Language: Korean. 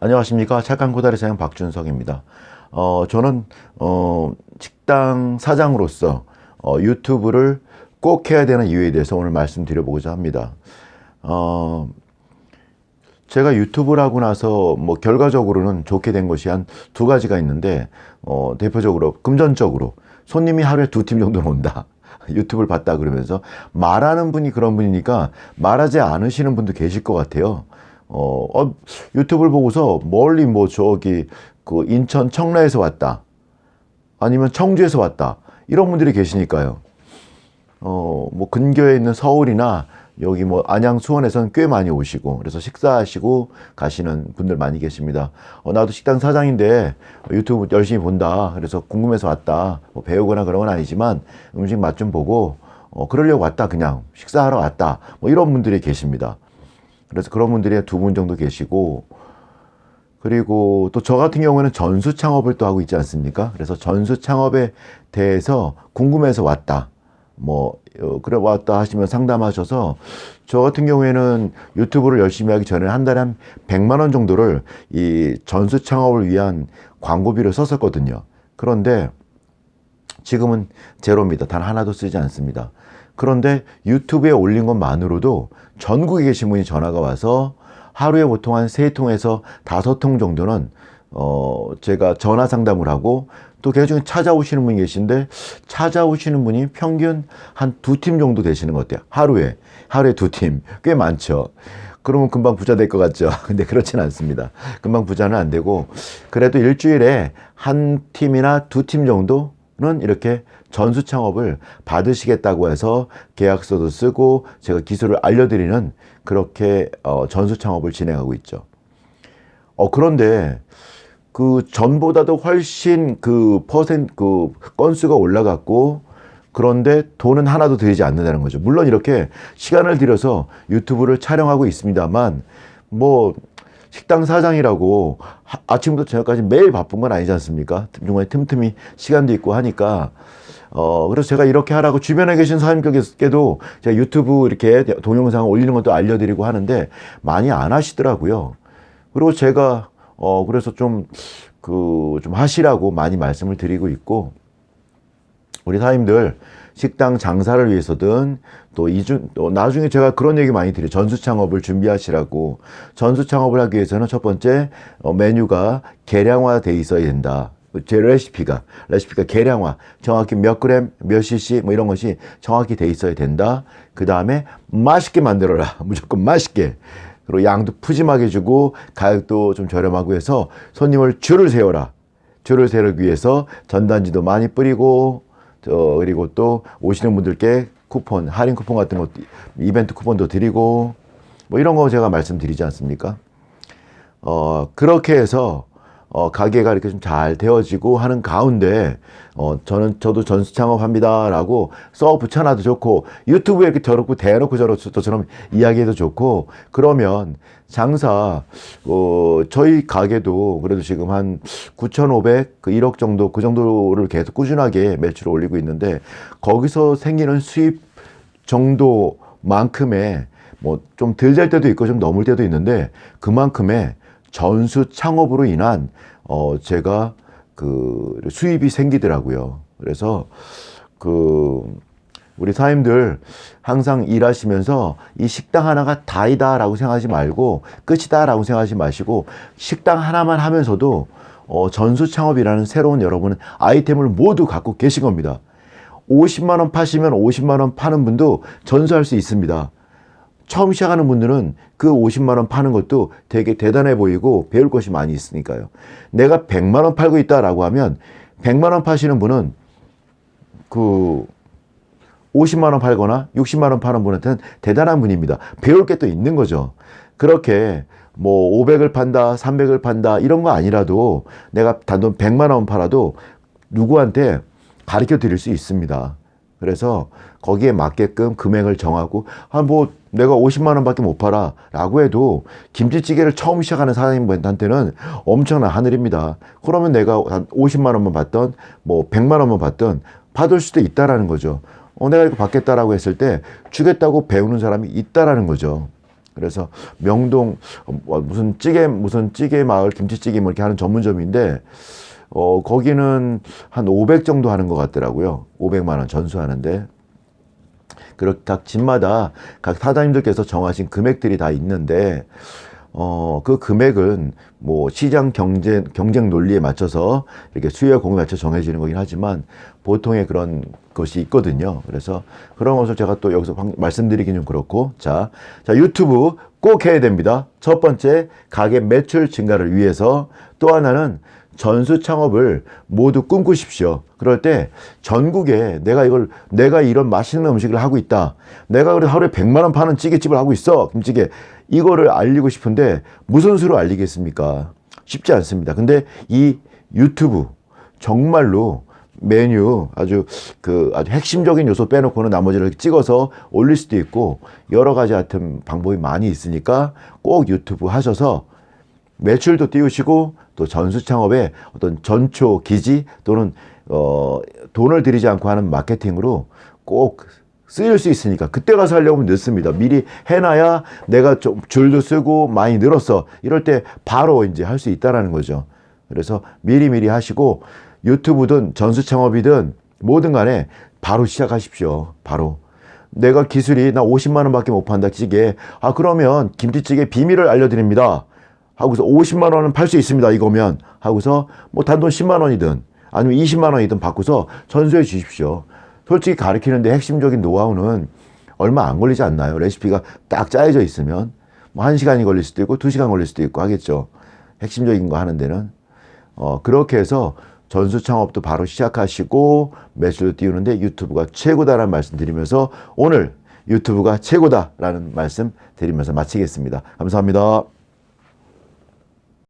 안녕하십니까. 착한 코다리 사장 박준석입니다. 저는 식당 사장으로서 유튜브를 꼭 해야 되는 이유에 대해서 오늘 말씀드려보고자 합니다. 제가 유튜브를 하고 나서 결과적으로는 좋게 된 것이 한 두 가지가 있는데, 대표적으로 금전적으로 손님이 하루에 2팀 정도는 온다. 유튜브를 봤다 그러면서 말하는 분이 그런 분이니까 말하지 않으시는 분도 계실 것 같아요. 유튜브를 보고서 멀리 그 인천 청라에서 왔다. 아니면 청주에서 왔다. 이런 분들이 계시니까요. 근교에 있는 서울이나 여기 안양 수원에서는 꽤 많이 오시고, 그래서 식사하시고 가시는 분들 많이 계십니다. 나도 식당 사장인데 유튜브 열심히 본다. 그래서 궁금해서 왔다. 배우거나 그런 건 아니지만 음식 맛 좀 보고, 그러려고 왔다. 그냥 식사하러 왔다. 이런 분들이 계십니다. 그래서 그런 분들이 2분 정도 계시고, 그리고 또 저 같은 경우에는 전수 창업을 또 하고 있지 않습니까? 그래서 전수 창업에 대해서 궁금해서 왔다. 그래 왔다 하시면 상담하셔서, 저 같은 경우에는 유튜브를 열심히 하기 전에 한 달에 한 100만 원 정도를 이 전수 창업을 위한 광고비를 썼었거든요. 그런데 지금은 제로입니다. 단 하나도 쓰지 않습니다. 그런데 유튜브에 올린 것만으로도 전국에 계신 분이 전화가 와서 하루에 보통 한 3통에서 5통 정도는 제가 전화 상담을 하고, 또 그 중에 찾아오시는 분이 계신데, 찾아오시는 분이 평균 한 2팀 정도 되시는 것 같아요. 하루에 2팀. 꽤 많죠. 그러면 금방 부자 될 것 같죠. 근데 그렇진 않습니다. 금방 부자는 안 되고, 그래도 일주일에 한 팀이나 2팀 정도는 이렇게 전수 창업을 받으시겠다고 해서 계약서도 쓰고 제가 기술을 알려드리는, 그렇게 전수 창업을 진행하고 있죠. 그런데 그 전보다도 훨씬 그 건수가 올라갔고, 그런데 돈은 하나도 들이지 않는다는 거죠. 물론 이렇게 시간을 들여서 유튜브를 촬영하고 있습니다만, 식당 사장이라고 아침부터 저녁까지 매일 바쁜 건 아니지 않습니까? 중간에 틈틈이 시간도 있고 하니까, 그래서 제가 이렇게 하라고 주변에 계신 사장님께도 제가 유튜브 이렇게 동영상 올리는 것도 알려드리고 하는데 많이 안 하시더라고요. 그리고 제가 그래서 좀 하시라고 많이 말씀을 드리고 있고, 우리 사장님들 식당 장사를 위해서든 또 나중에 제가 그런 얘기 많이 드려요. 전수 창업을 준비하시라고. 전수 창업을 하기 위해서는 첫 번째, 메뉴가 계량화돼 있어야 된다. 제 레시피가 계량화, 정확히 몇 그램, 몇 cc 이런 것이 정확히 돼 있어야 된다. 그 다음에 맛있게 만들어라. 무조건 맛있게. 그리고 양도 푸짐하게 주고 가격도 좀 저렴하고 해서 손님을 줄을 세워라. 줄을 세우기 위해서 전단지도 많이 뿌리고, 그리고 또 오시는 분들께 쿠폰, 할인 쿠폰 같은 것도, 이벤트 쿠폰도 드리고, 이런 거 제가 말씀드리지 않습니까? 그렇게 해서 가게가 이렇게 좀 잘 되어지고 하는 가운데, 저도 전수 창업합니다라고 써 붙여놔도 좋고, 유튜브에 이렇게 저렇고 대놓고 저처럼 이야기해도 좋고, 그러면 장사, 저희 가게도 그래도 지금 한 9,500, 1억 정도, 그 정도를 계속 꾸준하게 매출을 올리고 있는데, 거기서 생기는 수입 정도만큼의 좀 덜 될 때도 있고 좀 넘을 때도 있는데, 그만큼의 전수 창업으로 인한 제가 그 수입이 생기더라고요. 그래서 우리 사장님들 항상 일하시면서 이 식당 하나가 다이다라고 생각하지 말고, 끝이다라고 생각하지 마시고, 식당 하나만 하면서도 전수 창업이라는 새로운 여러분은 아이템을 모두 갖고 계신 겁니다. 50만 원 파시면 50만 원 파는 분도 전수할 수 있습니다. 처음 시작하는 분들은 그 50만 원 파는 것도 되게 대단해 보이고 배울 것이 많이 있으니까요. 내가 100만 원 팔고 있다라고 하면 100만 원 파시는 분은 50만 원 팔거나 60만 원 파는 분한테는 대단한 분입니다. 배울 게 또 있는 거죠. 그렇게 500을 판다, 300을 판다 이런 거 아니라도 내가 단돈 100만 원 팔아도 누구한테 가르쳐 드릴 수 있습니다. 그래서 거기에 맞게끔 금액을 정하고, 내가 50만 원밖에 못 팔아 라고 해도 김치찌개를 처음 시작하는 사장님한테는 엄청난 하늘입니다. 그러면 내가 한 50만 원만 받던 100만 원만 받던 받을 수도 있다라는 거죠. 내가 이거 받겠다라고 했을 때 주겠다고 배우는 사람이 있다라는 거죠. 그래서 명동 무슨 찌개 마을 김치찌개 뭐 이렇게 하는 전문점인데 거기는 한 500 정도 하는 것 같더라고요. 500만 원 전수하는데. 그렇게 각 집마다 각 사장님들께서 정하신 금액들이 다 있는데 그 금액은 뭐 시장 경쟁 논리에 맞춰서 이렇게 수요와 공급에 맞춰 정해지는 거긴 하지만 보통의 그런 것이 있거든요. 그래서 그런 것을 제가 또 여기서 말씀드리긴 좀 그렇고 자 유튜브 꼭 해야 됩니다. 첫 번째 가게 매출 증가를 위해서 또 하나는 전수 창업을 모두 꿈꾸십시오. 그럴 때 전국에 내가 이런 맛있는 음식을 하고 있다. 내가 그래도 하루에 100만 원 파는 찌개집을 하고 있어. 김찌개. 이거를 알리고 싶은데 무슨 수로 알리겠습니까? 쉽지 않습니다. 근데 이 유튜브 정말로 메뉴 아주 핵심적인 요소 빼놓고는 나머지를 찍어서 올릴 수도 있고 여러 가지 하여튼 방법이 많이 있으니까 꼭 유튜브 하셔서 매출도 띄우시고 또 전수 창업의 어떤 전초 기지 또는 돈을 들이지 않고 하는 마케팅으로 꼭 쓰일 수 있으니까 그때 가서 하려면 늦습니다. 미리 해놔야 내가 좀 줄도 쓰고 많이 늘었어. 이럴 때 바로 이제 할 수 있다라는 거죠. 그래서 미리 하시고 유튜브든 전수 창업이든 뭐든 간에 바로 시작하십시오. 바로. 내가 기술이 나 50만 원밖에 못 판다 찌개. 그러면 김치찌개 비밀을 알려드립니다. 하고서 50만 원은 팔 수 있습니다. 이거면 하고서 뭐 단돈 10만 원이든 아니면 20만 원이든 받고서 전수해 주십시오. 솔직히 가르치는데 핵심적인 노하우는 얼마 안 걸리지 않나요? 레시피가 딱 짜여져 있으면 뭐 1시간이 걸릴 수도 있고 2시간 걸릴 수도 있고 하겠죠. 핵심적인 거 하는 데는 그렇게 해서 전수 창업도 바로 시작하시고 매출도 띄우는데 유튜브가 최고다라는 말씀 드리면서 오늘 유튜브가 최고다라는 말씀 드리면서 마치겠습니다. 감사합니다.